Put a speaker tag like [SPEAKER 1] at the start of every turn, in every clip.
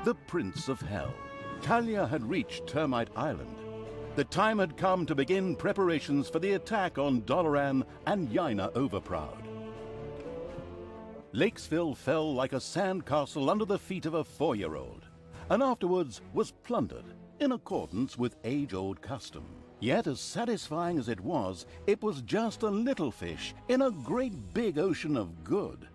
[SPEAKER 1] the Prince of Hell. Talia had reached Termite Island. The time had come to begin preparations for the attack on Doloran and Yaina Overproud. Lakesville fell like a sandcastle under the feet of a 4-year-old, and afterwards was plundered in accordance with age-old custom. Yet as satisfying as it was just a little fish in a great big ocean of good.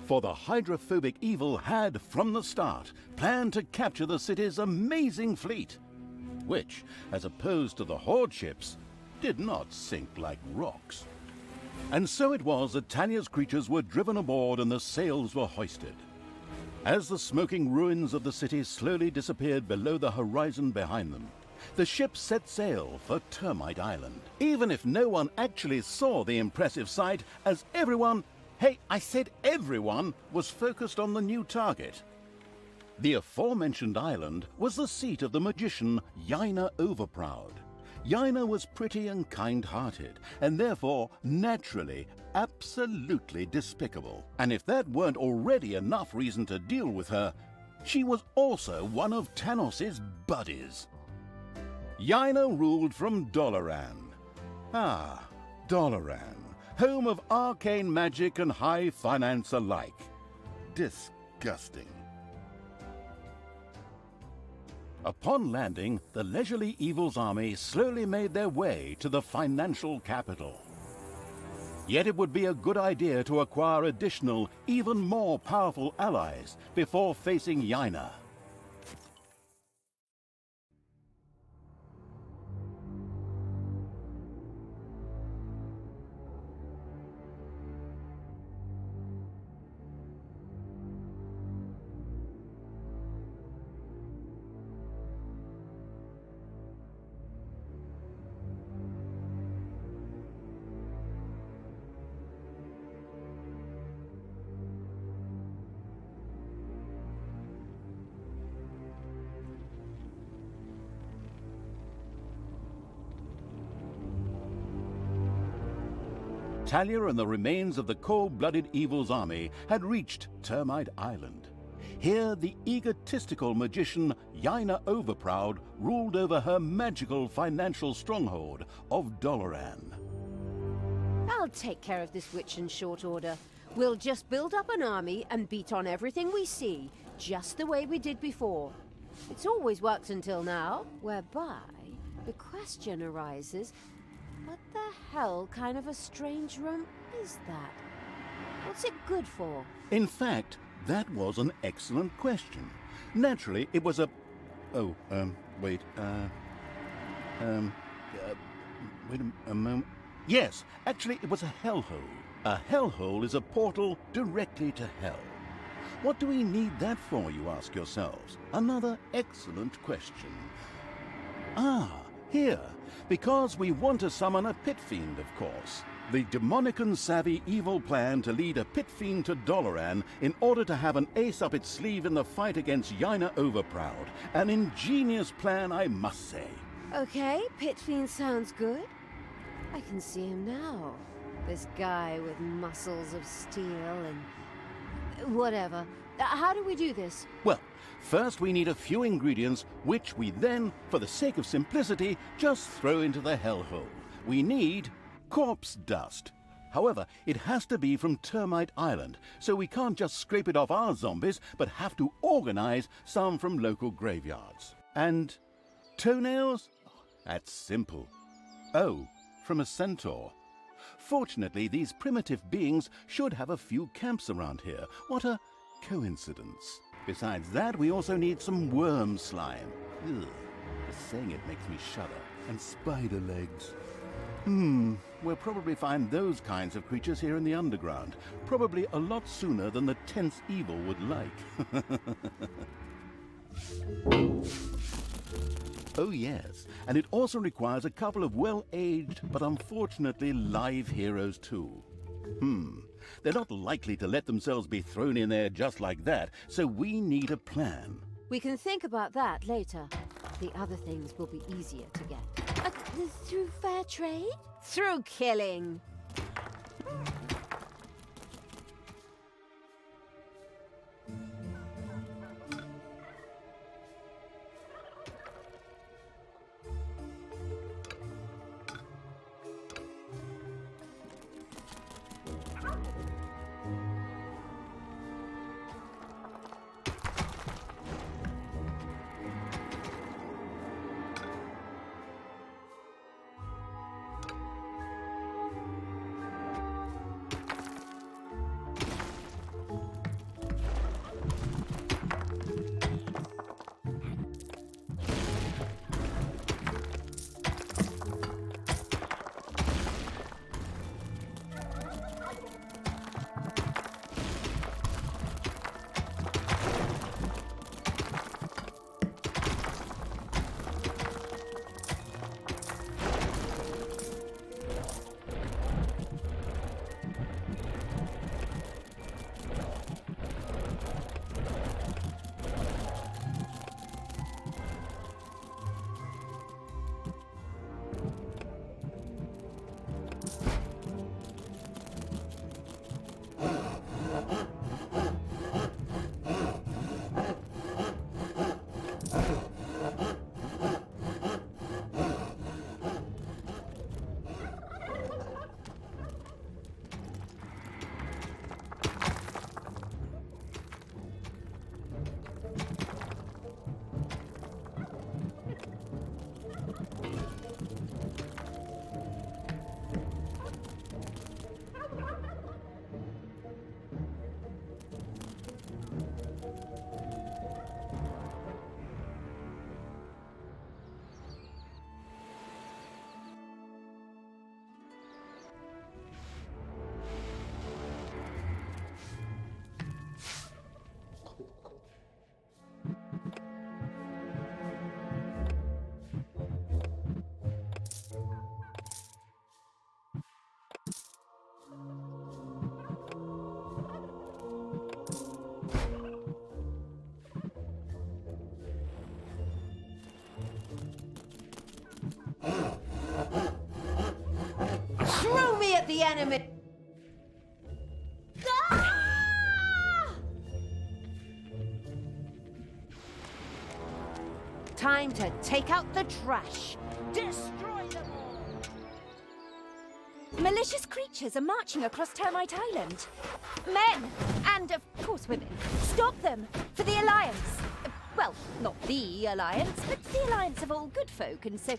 [SPEAKER 1] For the hydrophobic evil had, from the start, planned to capture the city's amazing fleet, which, as opposed to the Horde ships, did not sink like rocks. And so it was that Talia's creatures were driven aboard and the sails were hoisted. As the smoking ruins of the city slowly disappeared below the horizon behind them, the ship set sail for Termite Island, even if no one actually saw the impressive sight, as everyone, hey, I said everyone, was focused on the new target. The aforementioned island was the seat of the magician Yaina Overproud. Yaina was pretty and kind-hearted, and therefore, naturally, absolutely despicable. And if that weren't already enough reason to deal with her, she was also one of Tanos's buddies. Yaina ruled from Doloran. Ah, Doloran, home of arcane magic and high finance alike. Disgusting. Upon landing, the leisurely Evil's army slowly made their way to the financial capital. Yet it would be a good idea to acquire additional, even more powerful allies before facing Yaina. Talia and the remains of the cold-blooded Evil's army had reached Termite Island. Here, the egotistical magician Yaina Overproud ruled over her magical financial stronghold of Doloran.
[SPEAKER 2] I'll take care of this witch in short order. We'll just build up an army and beat on everything we see, just the way we did before. It's always worked until now, whereby the question arises, what the hell kind of a strange room is that? What's it good for?
[SPEAKER 1] In fact, that was an excellent question. Naturally, it was a... wait a moment. Yes, actually, it was a hellhole. A hellhole is a portal directly to hell. What do we need that for, you ask yourselves? Another excellent question. Ah, here. Because we want to summon a pit fiend, of course. The demonic and savvy Evil plan to lead a pit fiend to Doloran in order to have an ace up its sleeve in the fight against Yaina Overproud. An ingenious plan, I must say.
[SPEAKER 2] Okay, pit fiend sounds good. I can see him now. This guy with muscles of steel and... whatever. How do we do this?
[SPEAKER 1] Well, first we need a few ingredients, which we then, for the sake of simplicity, just throw into the hellhole. We need corpse dust. However, it has to be from Termite Island, so we can't just scrape it off our zombies, but have to organize some from local graveyards. And toenails? That's simple. Oh, from a centaur. Fortunately, these primitive beings should have a few camps around here. What a coincidence. Besides that, we also need some worm slime. Ugh, just saying it makes me shudder. And spider legs. We'll probably find those kinds of creatures here in the underground. Probably a lot sooner than the tense Evil would like. Oh yes, and it also requires a couple of well-aged, but unfortunately live heroes too. They're not likely to let themselves be thrown in there just like that, so we need a plan.
[SPEAKER 2] We can think about that later. The other things will be easier to get. Through fair trade? Through killing. Throw me at the enemy! Ah! Time to take out the trash. Destroy them all!
[SPEAKER 3] Malicious creatures are marching across Termite Island. Men! And, of course, women. Stop them! For the Alliance! Well, not the Alliance, but the Alliance of all good folk, and so...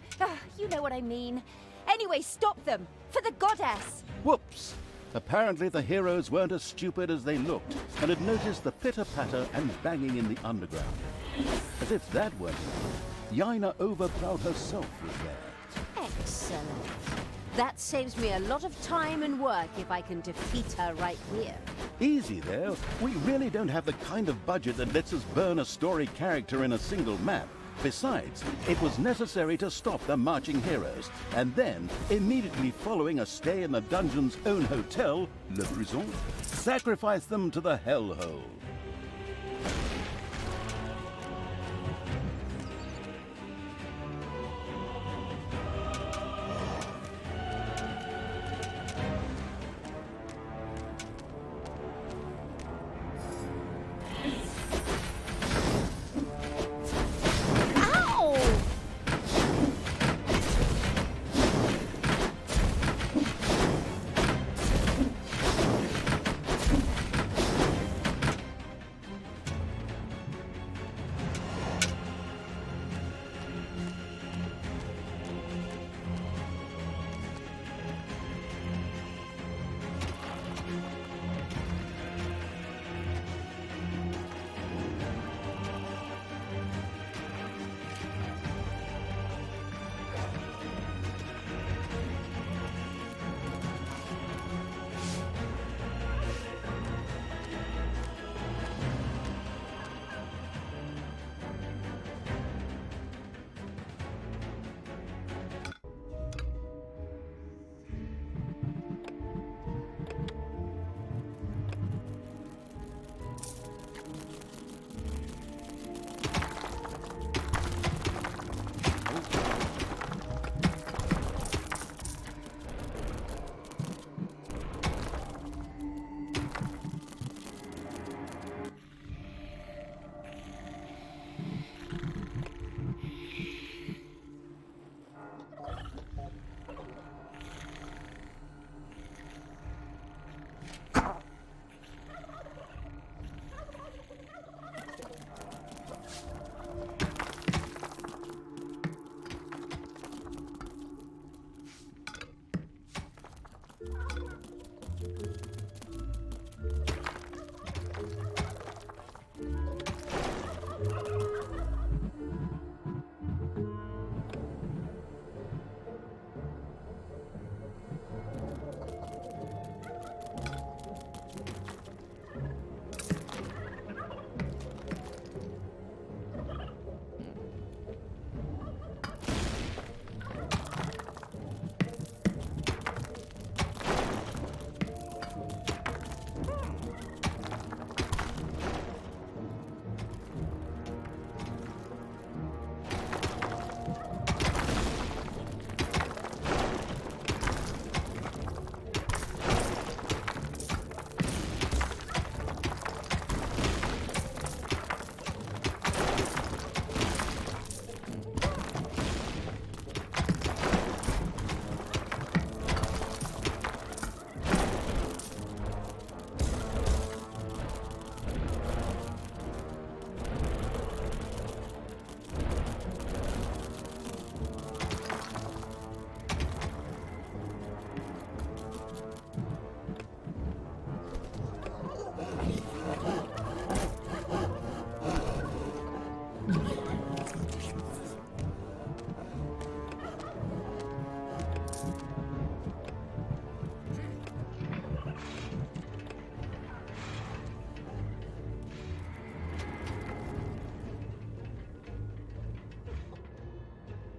[SPEAKER 3] you know what I mean. Anyway, stop them! For the Goddess!
[SPEAKER 1] Whoops! Apparently the heroes weren't as stupid as they looked and had noticed the pitter-patter and banging in the underground. As if that weren't enough, Yaina Overcloud herself was there.
[SPEAKER 2] Excellent. That saves me a lot of time and work if I can defeat her right here.
[SPEAKER 1] Easy there. We really don't have the kind of budget that lets us burn a story character in a single map. Besides, it was necessary to stop the marching heroes, and then, immediately following a stay in the dungeon's own hotel, Le Prison, sacrifice them to the hellhole.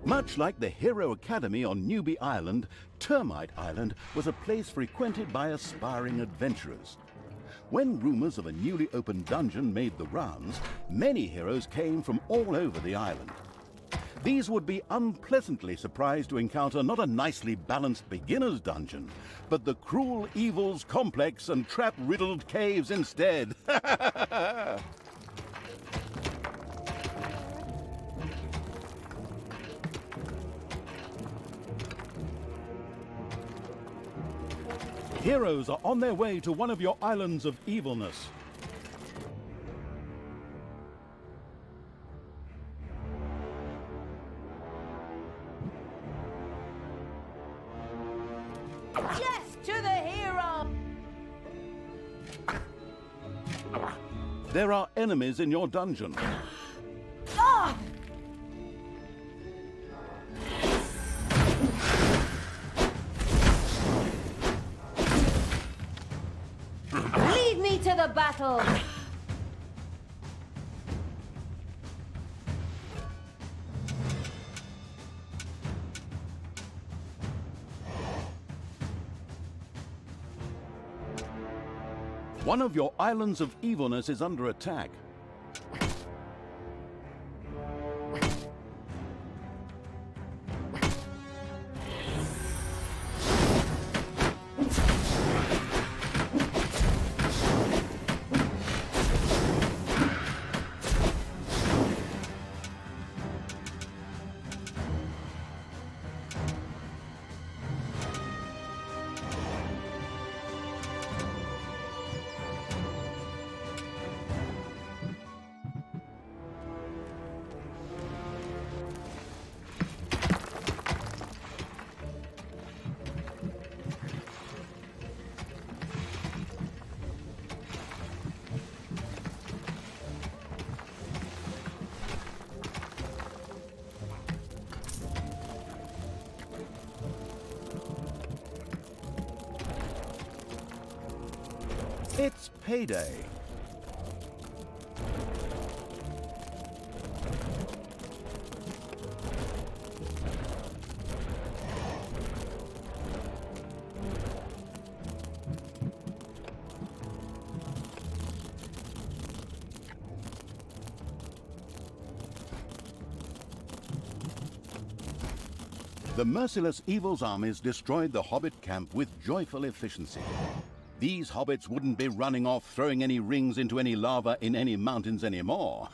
[SPEAKER 1] Much like the Hero Academy on Newbie Island, Termite Island was a place frequented by aspiring adventurers. When rumors of a newly opened dungeon made the rounds, many heroes came from all over the island. These would be unpleasantly surprised to encounter not a nicely balanced beginner's dungeon, but the cruel evils complex and trap-riddled caves instead. Heroes are on their way to one of your islands of evilness.
[SPEAKER 2] Yes, to the hero!
[SPEAKER 1] There are enemies in your dungeon.
[SPEAKER 2] Ah! Lead me to the battle!
[SPEAKER 1] One of your islands of evilness is under attack. It's payday. The merciless Evil's armies destroyed the Hobbit camp with joyful efficiency. These hobbits wouldn't be running off throwing any rings into any lava in any mountains anymore.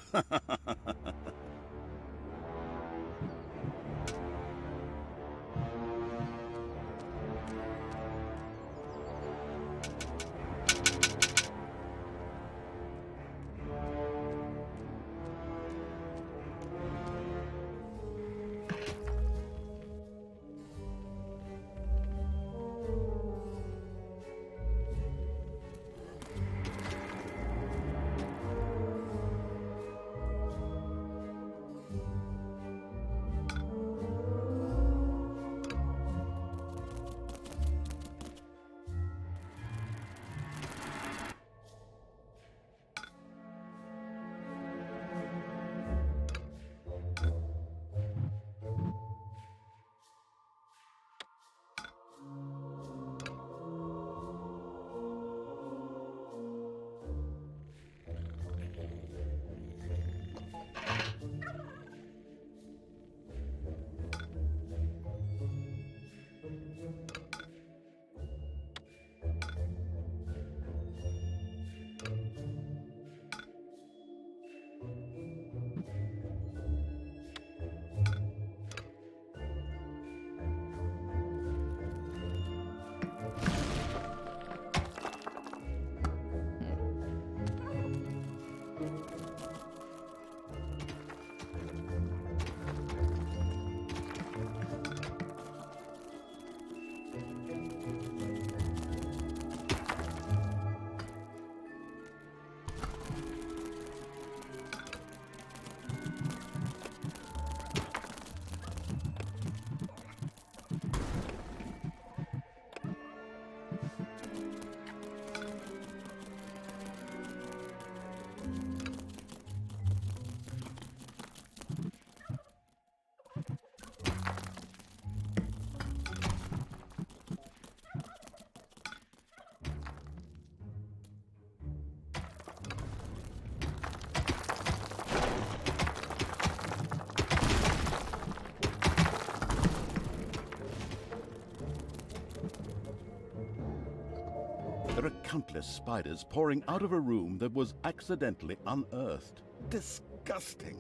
[SPEAKER 1] There are countless spiders pouring out of a room that was accidentally unearthed. Disgusting.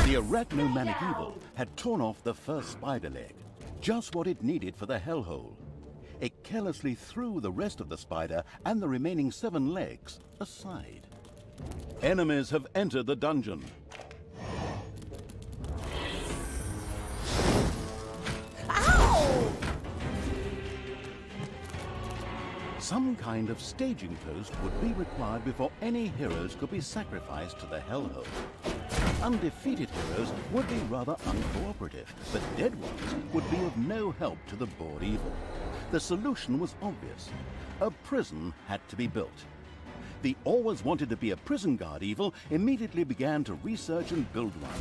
[SPEAKER 1] The arachnomanic evil had torn off the first spider leg, just what it needed for the hellhole. It carelessly threw the rest of the spider and the remaining 7 legs aside. Enemies have entered the dungeon.
[SPEAKER 3] Ow!
[SPEAKER 1] Some kind of staging post would be required before any heroes could be sacrificed to the hellhole. Undefeated heroes would be rather uncooperative, but dead ones would be of no help to the bored evil. The solution was obvious. A prison had to be built. The always wanted to be a prison guard evil immediately began to research and build one.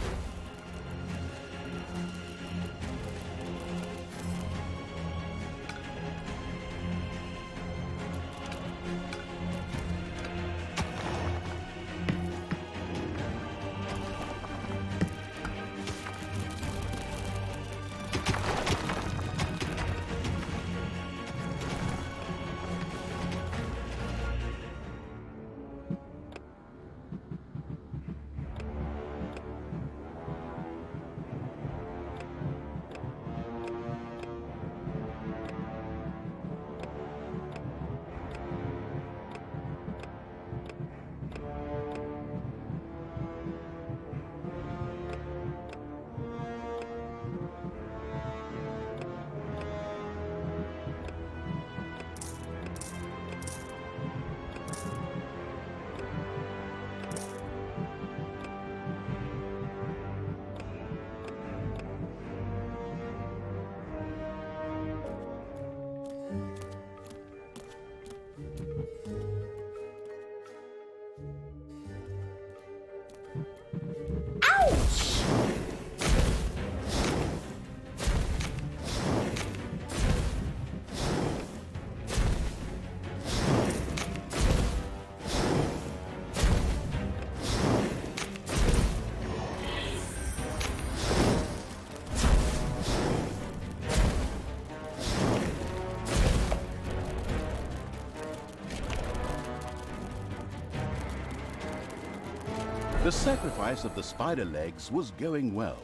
[SPEAKER 1] The sacrifice of the spider legs was going well.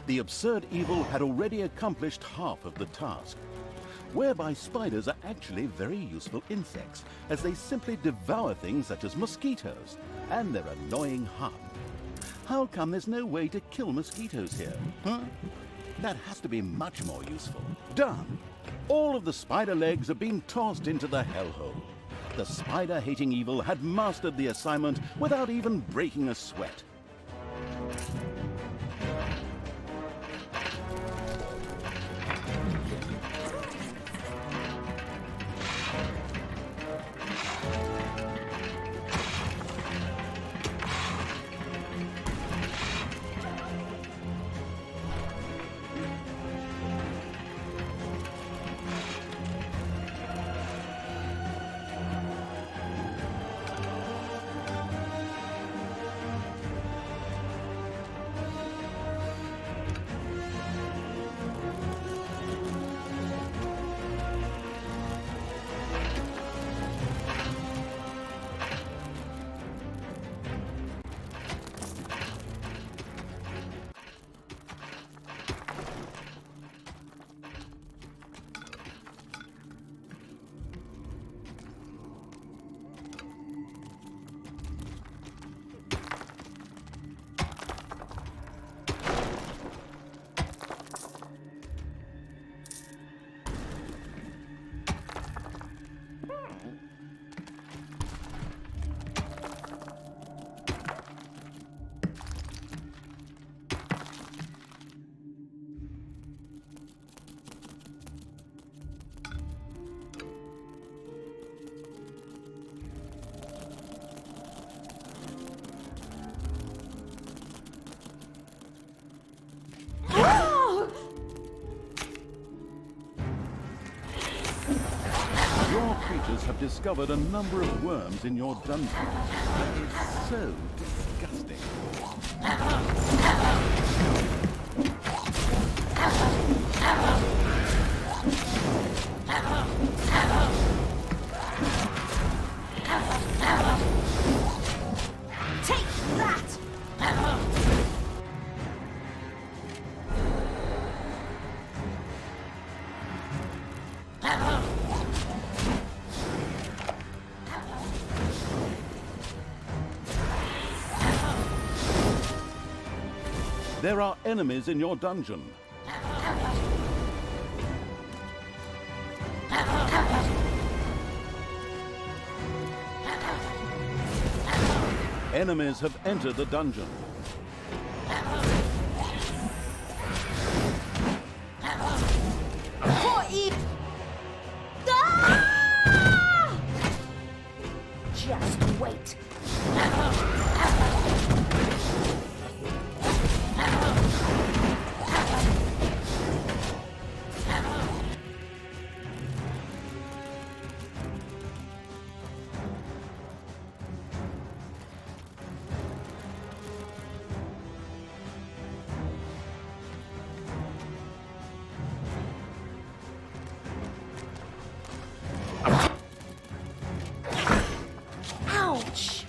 [SPEAKER 1] The absurd evil had already accomplished half of the task, whereby spiders are actually very useful insects, as they simply devour things such as mosquitoes and their annoying hum. How come there's no way to kill mosquitoes here, huh? That has to be much more useful. Done! All of the spider legs have been tossed into the hellhole. The spider-hating evil had mastered the assignment without even breaking a sweat. creatures have discovered a number of worms in your dungeon. That is so disgusting.
[SPEAKER 3] Take that!
[SPEAKER 1] There are enemies in your dungeon. Enemies have entered the dungeon.
[SPEAKER 3] Just wait. Ouch!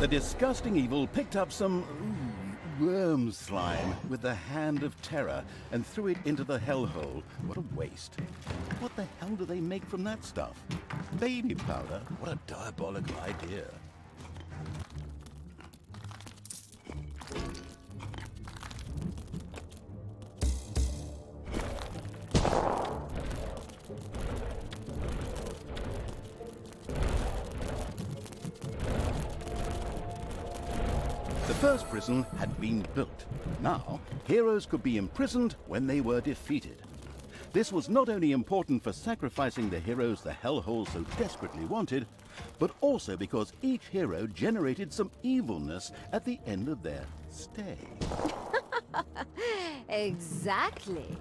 [SPEAKER 1] The disgusting evil picked up some worm slime with the hand of terror and threw it into the hellhole. What a waste. What the hell do they make from that stuff? Baby powder? What a diabolical idea. The first prison had been built. Now, heroes could be imprisoned when they were defeated. This was not only important for sacrificing the heroes the hellhole so desperately wanted, but also because each hero generated some evilness at the end of their stay.
[SPEAKER 2] Exactly.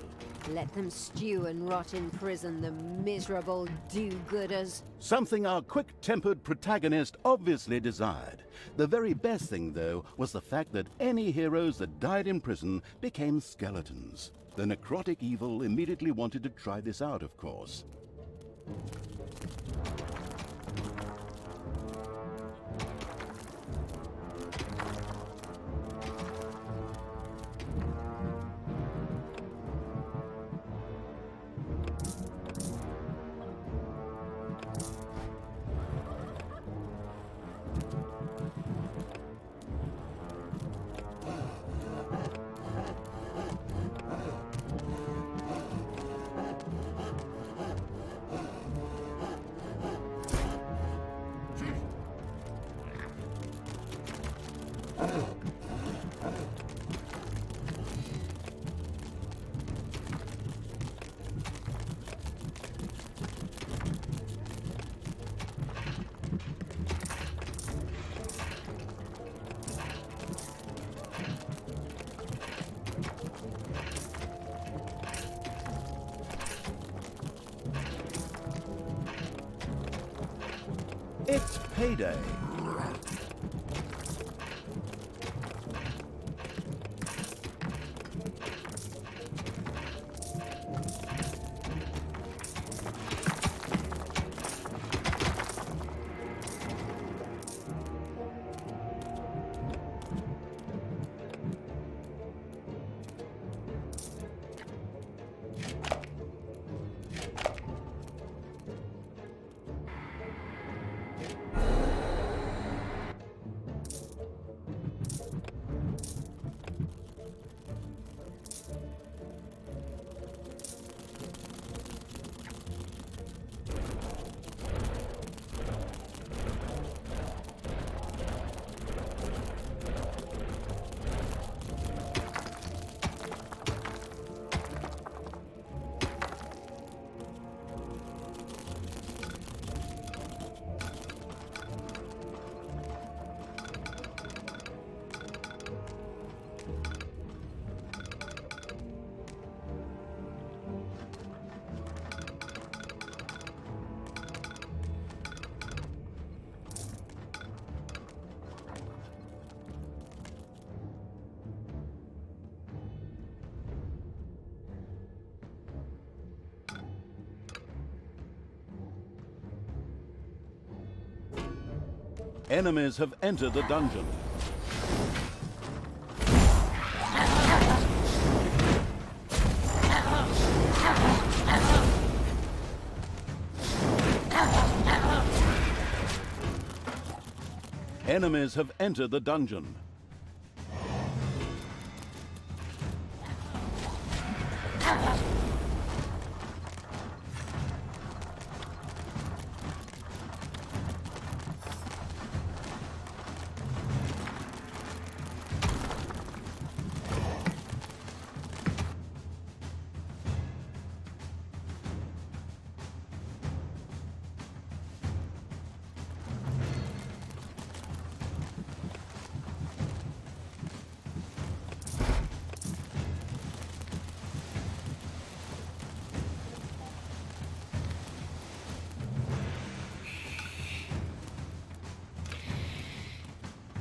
[SPEAKER 2] Let them stew and rot in prison, the miserable do-gooders.
[SPEAKER 1] Something our quick-tempered protagonist obviously desired. The very best thing, though, was the fact that any heroes that died in prison became skeletons. The necrotic evil immediately wanted to try this out, of course. It's payday. Enemies have entered the dungeon. Enemies have entered the dungeon.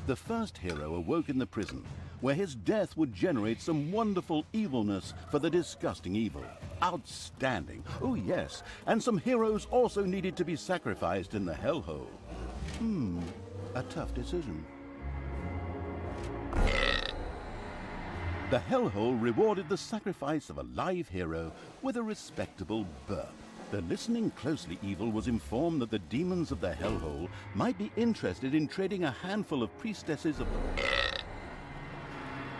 [SPEAKER 1] The first hero awoke in the prison, where his death would generate some wonderful evilness for the disgusting evil. Outstanding. Oh yes, and some heroes also needed to be sacrificed in the hellhole. A tough decision. The hellhole rewarded the sacrifice of a live hero with a respectable burp. The listening closely evil was informed that the demons of the hellhole might be interested in trading a handful of priestesses of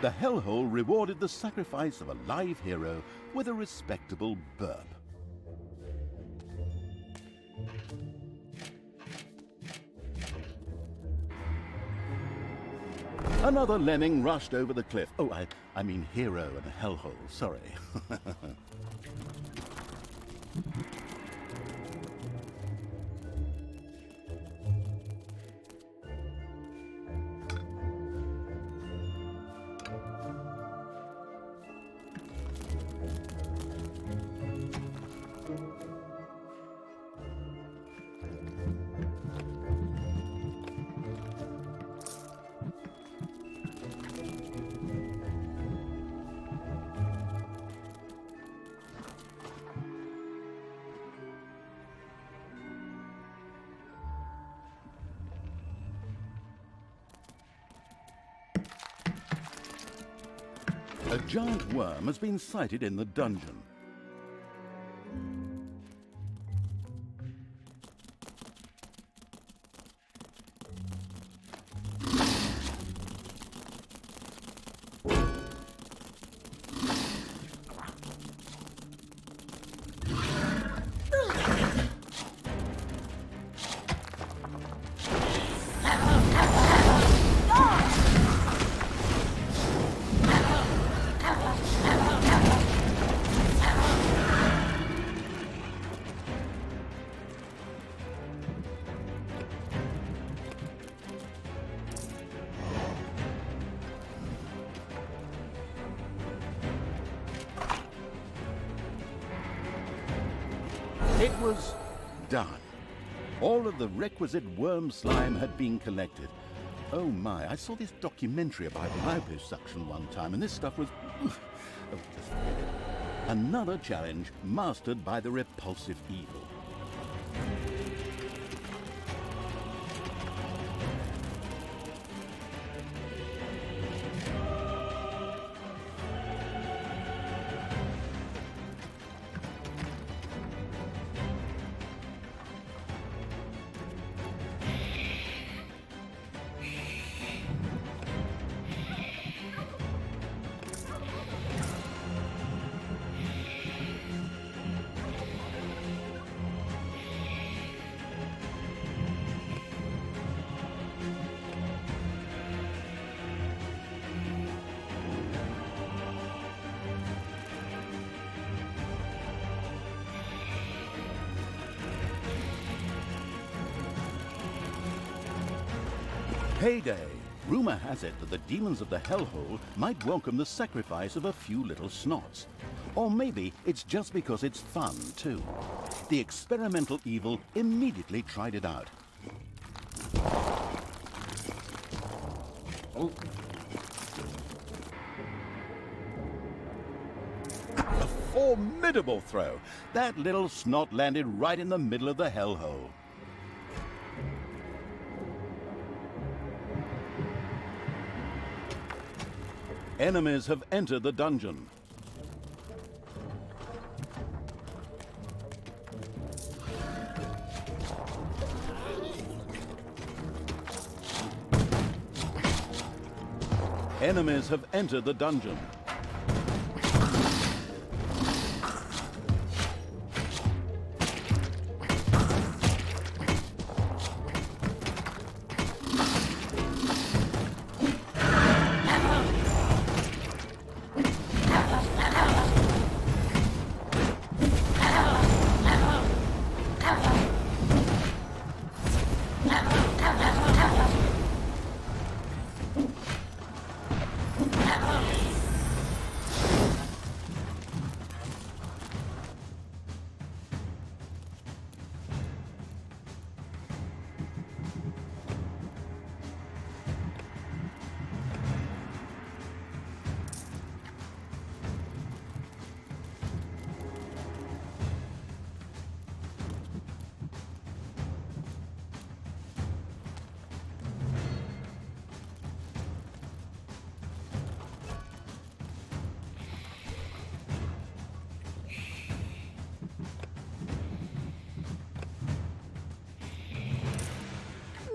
[SPEAKER 1] the hellhole rewarded the sacrifice of a live hero with a respectable burp. Another lemming rushed over the cliff. Oh, I mean hero and a hellhole, sorry. A giant worm has been sighted in the dungeon. It was done. All of the requisite worm slime had been collected. Oh my, I saw this documentary about liposuction one time, and this stuff was... Oh, just forget it. Another challenge mastered by the repulsive evil. Payday! Rumor has it that the demons of the hellhole might welcome the sacrifice of a few little snots. Or maybe it's just because it's fun, too. The experimental evil immediately tried it out. Oh. A formidable throw! That little snot landed right in the middle of the hellhole. Enemies have entered the dungeon. Enemies have entered the dungeon.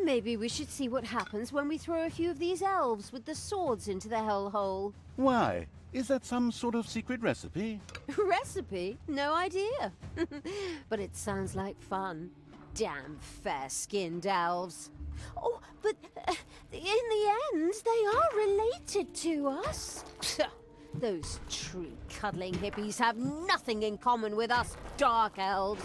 [SPEAKER 2] Maybe we should see what happens when we throw a few of these elves with the swords into the hellhole.
[SPEAKER 1] Why? Is that some sort of secret recipe?
[SPEAKER 2] Recipe? No idea. But it sounds like fun. Damn fair-skinned elves. Oh, but in the end, they are related to us. Those tree-cuddling hippies have nothing in common with us dark elves.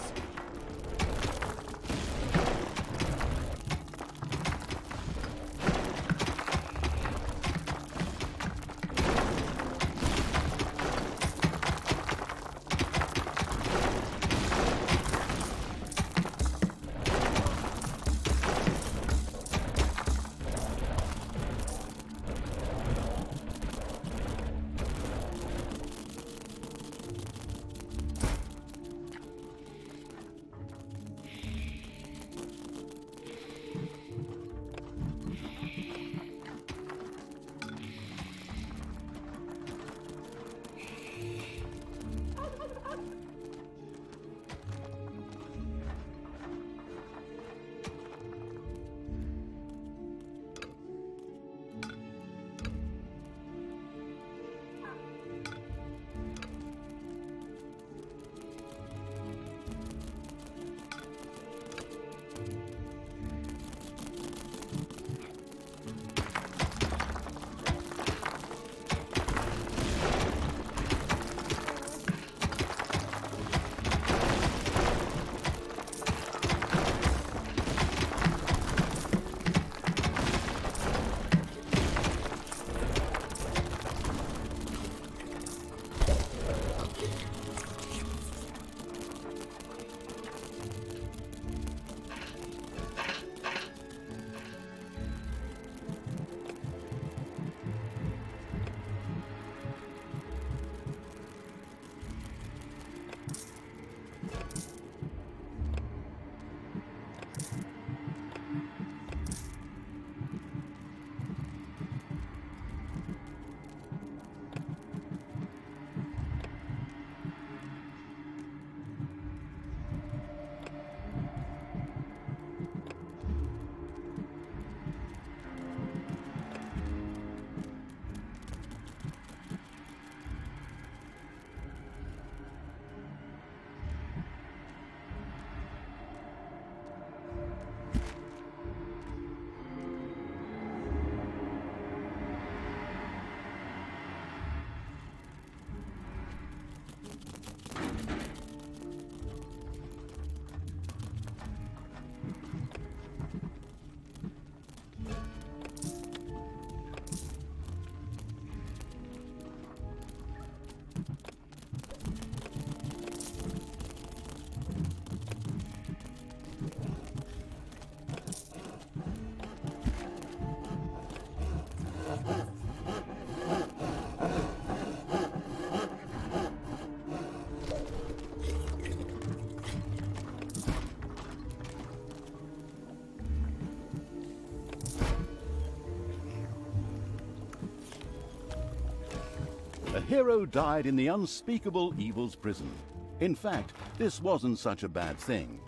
[SPEAKER 1] hero died in the unspeakable evil's prison. In fact, this wasn't such a bad thing.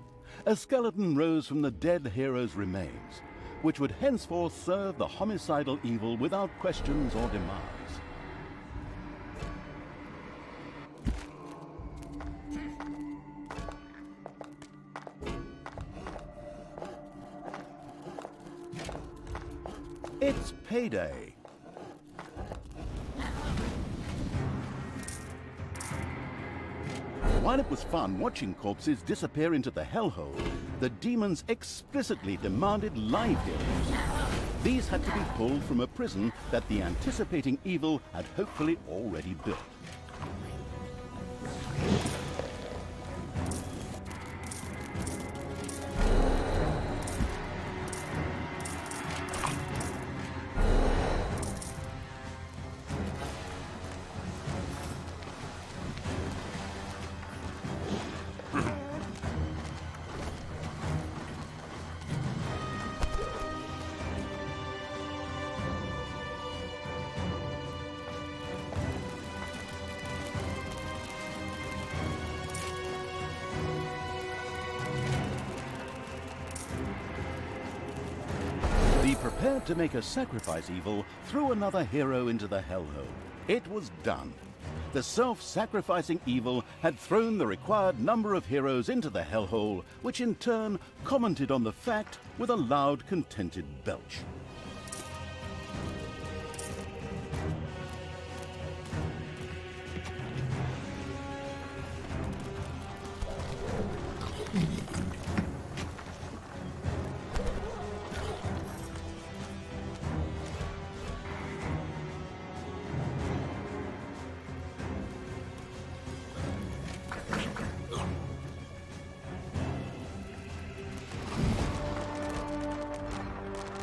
[SPEAKER 1] A skeleton rose from the dead hero's remains, which would henceforth serve the homicidal evil without questions or demands. It's payday. While it was fun watching corpses disappear into the hellhole, the demons explicitly demanded live heroes. These had to be pulled from a prison that the anticipating evil had hopefully already built. Be prepared to make a sacrifice evil threw another hero into the hellhole. It was done. The self-sacrificing evil had thrown the required number of heroes into the hellhole, which in turn commented on the fact with a loud, contented belch.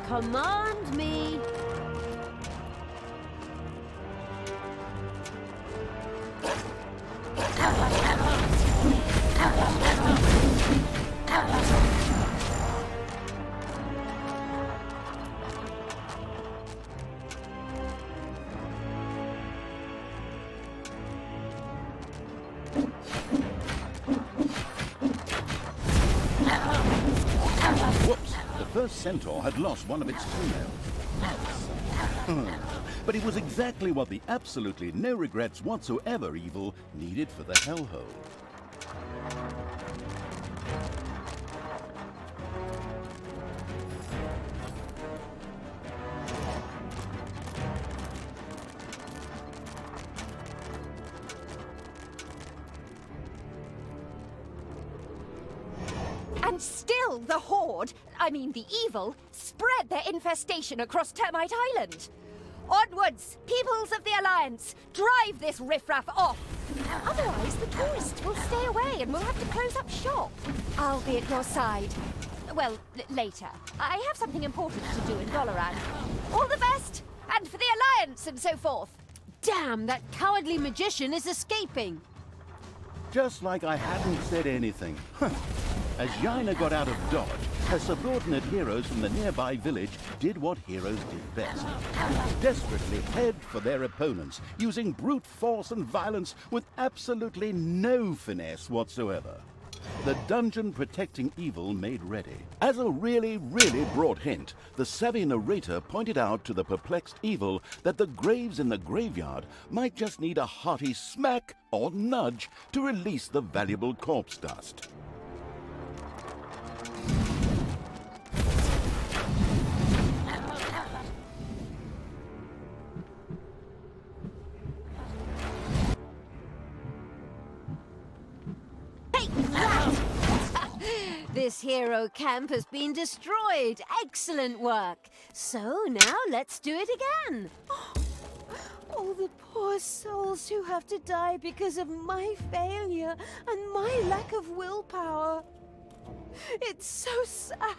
[SPEAKER 2] Command me!
[SPEAKER 1] Whoops! The first centaur had lost one of its toenails. But it was exactly what the absolutely no regrets whatsoever evil needed for the hellhole.
[SPEAKER 3] And still the Horde, the evil, spread their infestation across Termite Island. Onwards, peoples of the Alliance, drive this riffraff off. Otherwise, the tourists will stay away and we'll have to close up shop. I'll be at your side. Well, later. I have something important to do in Doloran. All the best, and for the Alliance and so forth.
[SPEAKER 2] Damn, that cowardly magician is escaping!
[SPEAKER 1] Just like I hadn't said anything. As Jaina got out of dodge, her subordinate heroes from the nearby village did what heroes did best. Desperately head for their opponents, using brute force and violence with absolutely no finesse whatsoever. The dungeon protecting evil made ready. As a really broad hint, the savvy narrator pointed out to the perplexed evil that the graves in the graveyard might just need a hearty smack or nudge to release the valuable corpse dust.
[SPEAKER 2] This hero camp has been destroyed. Excellent work. So now let's do it again. Oh, the poor souls who have to die because of my failure and my lack of willpower. It's so sad.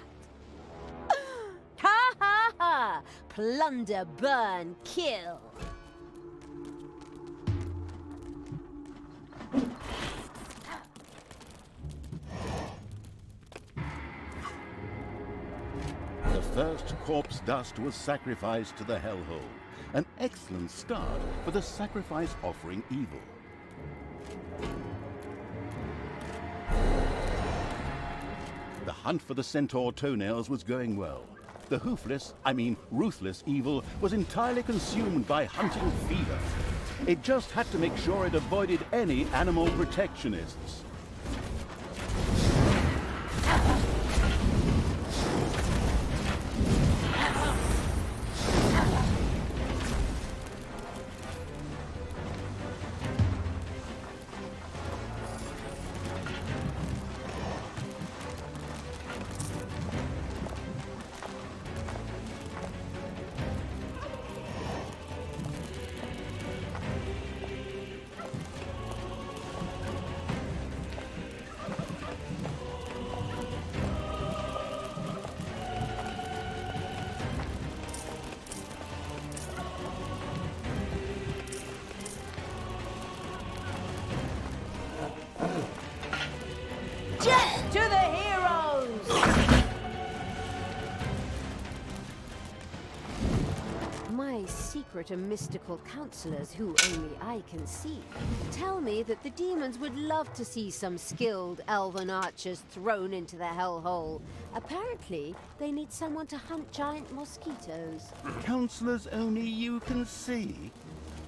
[SPEAKER 2] Ha ha ha! Plunder, burn, kill.
[SPEAKER 1] The first corpse dust was sacrificed to the hellhole, an excellent start for the sacrifice offering evil. The hunt for the centaur toenails was going well. The ruthless evil was entirely consumed by hunting fever. It just had to make sure it avoided any animal protectionists.
[SPEAKER 2] To the heroes! My secret and mystical counselors, who only I can see, tell me that the demons would love to see some skilled elven archers thrown into the hellhole. Apparently, they need someone to hunt giant mosquitoes.
[SPEAKER 1] Counselors only you can see?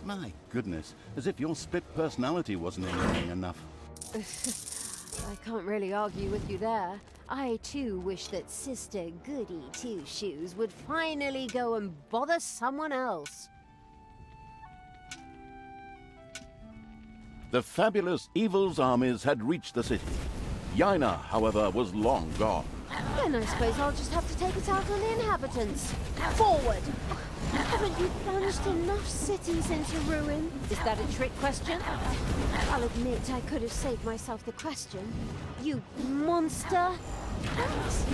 [SPEAKER 1] My goodness, as if your split personality wasn't annoying enough.
[SPEAKER 2] I can't really argue with you there. I too wish that Sister Goody Two-Shoes would finally go and bother someone else.
[SPEAKER 1] The fabulous evil's armies had reached the city. Yaina, however, was long gone.
[SPEAKER 2] Then I suppose I'll just have to take it out on the inhabitants. Forward! Haven't you plunged enough cities into ruin? Is that a trick question? I'll admit I could have saved myself the question. You monster! Thanks.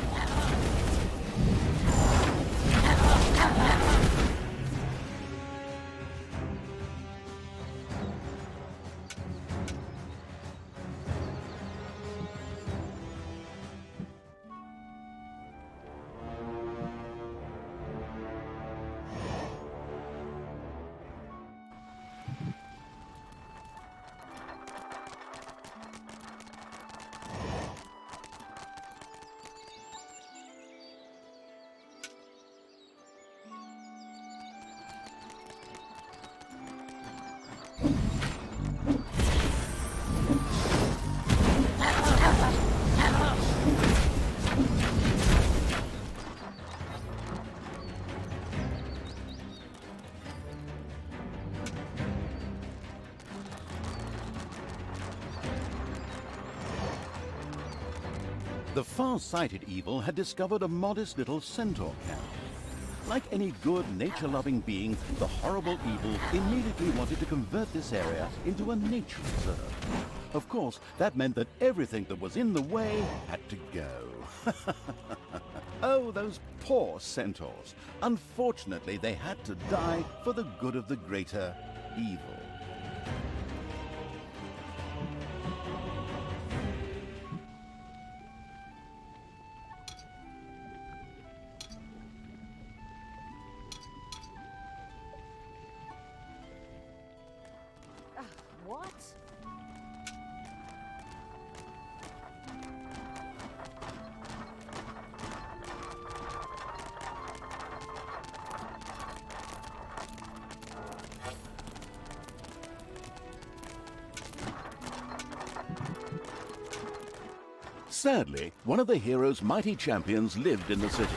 [SPEAKER 1] The far-sighted evil had discovered a modest little centaur camp. Like any good, nature-loving being, the horrible evil immediately wanted to convert this area into a nature reserve. Of course, that meant that everything that was in the way had to go. Oh, those poor centaurs. Unfortunately, they had to die for the good of the greater evil.
[SPEAKER 2] What?
[SPEAKER 1] Sadly, one of the hero's mighty champions lived in the city.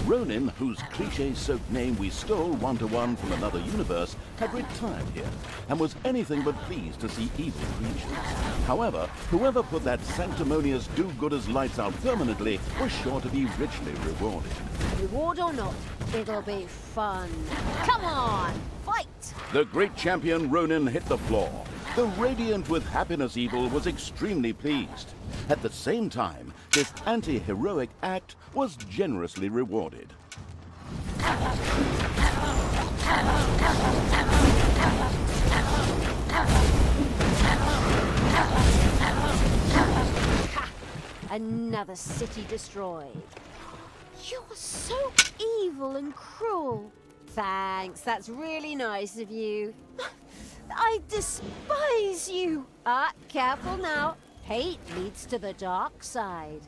[SPEAKER 1] Ronin, whose cliché-soaked name we stole one-to-one from another universe, had retired here, and was anything but pleased to see evil creatures. However, whoever put that sanctimonious do-gooders-lights-out permanently was sure to be richly rewarded.
[SPEAKER 2] Reward or not, it'll be fun. Come on, fight!
[SPEAKER 1] The great champion Ronin hit the floor. The radiant with happiness evil was extremely pleased. At the same time, this anti-heroic act was generously rewarded.
[SPEAKER 2] Ha! Another city destroyed. You're so evil and cruel. Thanks, that's really nice of you. I despise you! Careful now. Hate leads to the dark side.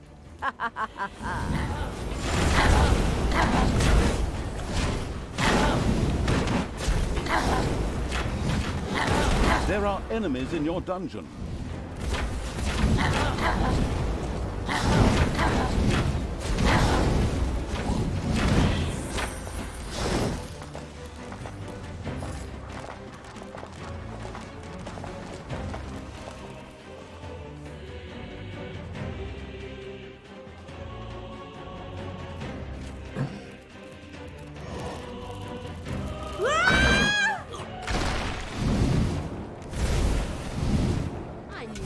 [SPEAKER 1] There are enemies in your dungeon.
[SPEAKER 2] I knew.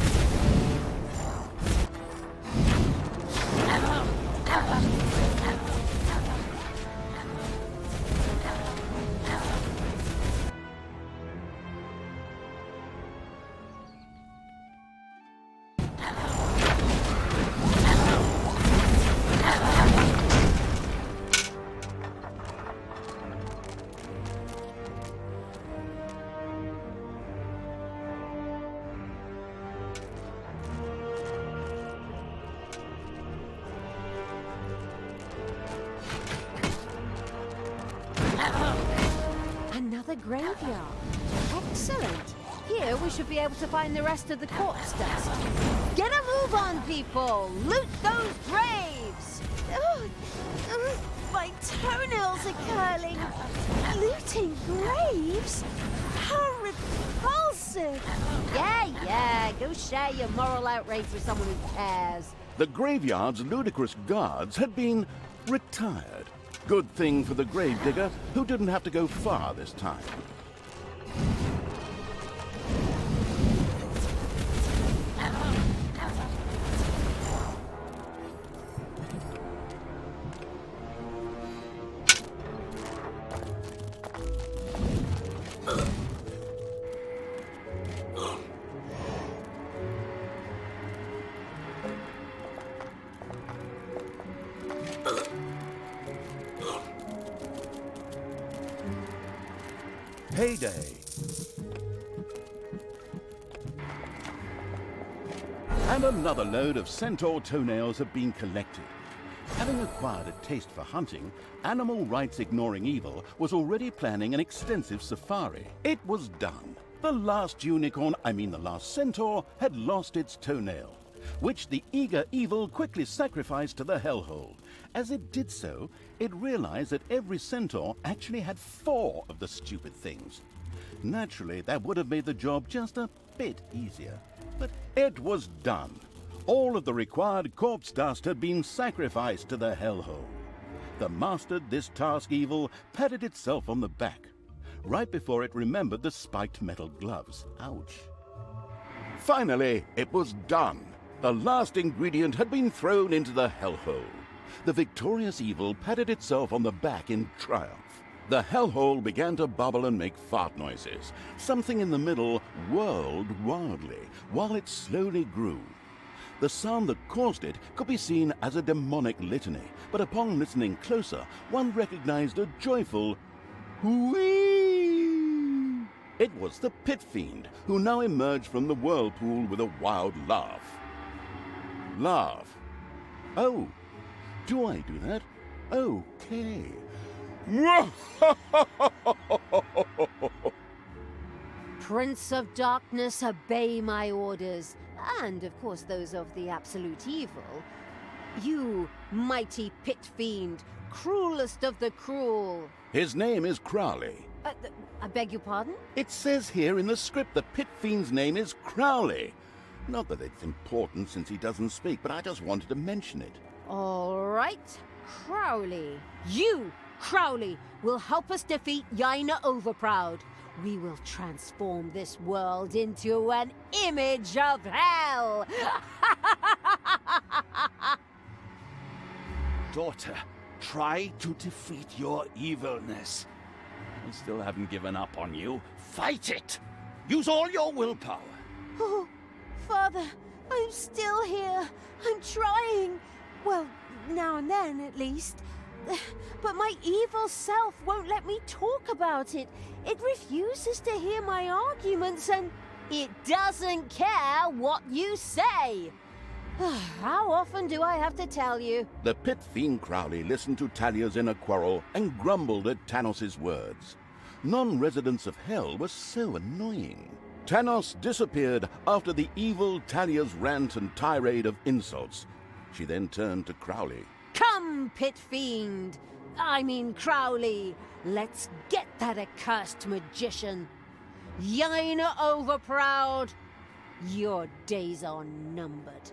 [SPEAKER 2] Another graveyard. Excellent. Here we should be able to find the rest of the corpse dust. Get a move on, people! Loot those graves! My toenails are curling. Looting graves? How repulsive! Yeah, go share your moral outrage with someone who cares.
[SPEAKER 1] The graveyard's ludicrous guards had been retired. Good thing for the gravedigger, who didn't have to go far this time. Heyday! And another load of centaur toenails have been collected. Having acquired a taste for hunting, Animal Rights Ignoring Evil was already planning an extensive safari. It was done. The last the last centaur, had lost its toenail, which the eager evil quickly sacrificed to the hellhole. As it did so, it realized that every centaur actually had 4 of the stupid things. Naturally, that would have made the job just a bit easier. But it was done. All of the required corpse dust had been sacrificed to the hellhole. The mastered this task evil patted itself on the back, right before it remembered the spiked metal gloves. Ouch. Finally, it was done. The last ingredient had been thrown into the hellhole. The victorious evil patted itself on the back in triumph. The hellhole began to bubble and make fart noises. Something in the middle whirled wildly, while it slowly grew. The sound that caused it could be seen as a demonic litany, but upon listening closer, one recognized a joyful whee! It was the Pit Fiend, who now emerged from the whirlpool with a wild laugh. Laugh. Oh. Do I do that? Okay.
[SPEAKER 2] Prince of Darkness, obey my orders, and of course those of the Absolute Evil. You, mighty Pit Fiend, cruelest of the cruel.
[SPEAKER 1] His name is Crowley.
[SPEAKER 2] I beg your pardon?
[SPEAKER 1] It says here in the script the Pit Fiend's name is Crowley. Not that it's important since he doesn't speak, but I just wanted to mention it.
[SPEAKER 2] All right, Crowley. You, Crowley, will help us defeat Yaina Overproud. We will transform this world into an image of hell.
[SPEAKER 4] Daughter, try to defeat your evilness. I still haven't given up on you. Fight it! Use all your willpower.
[SPEAKER 2] Oh, Father, I'm still here. I'm trying. Well, now and then, at least. But my evil self won't let me talk about it. It refuses to hear my arguments and it doesn't care what you say. How often do I have to tell you?
[SPEAKER 1] The pit fiend Crowley listened to Talia's inner quarrel and grumbled at Tanos's words. Non-residents of Hell were so annoying. Tanos disappeared after the evil Talia's rant and tirade of insults. She then turned to Crowley.
[SPEAKER 2] Come, pit fiend! I mean Crowley. Let's get that accursed magician. Yaina overproud. Your days are numbered.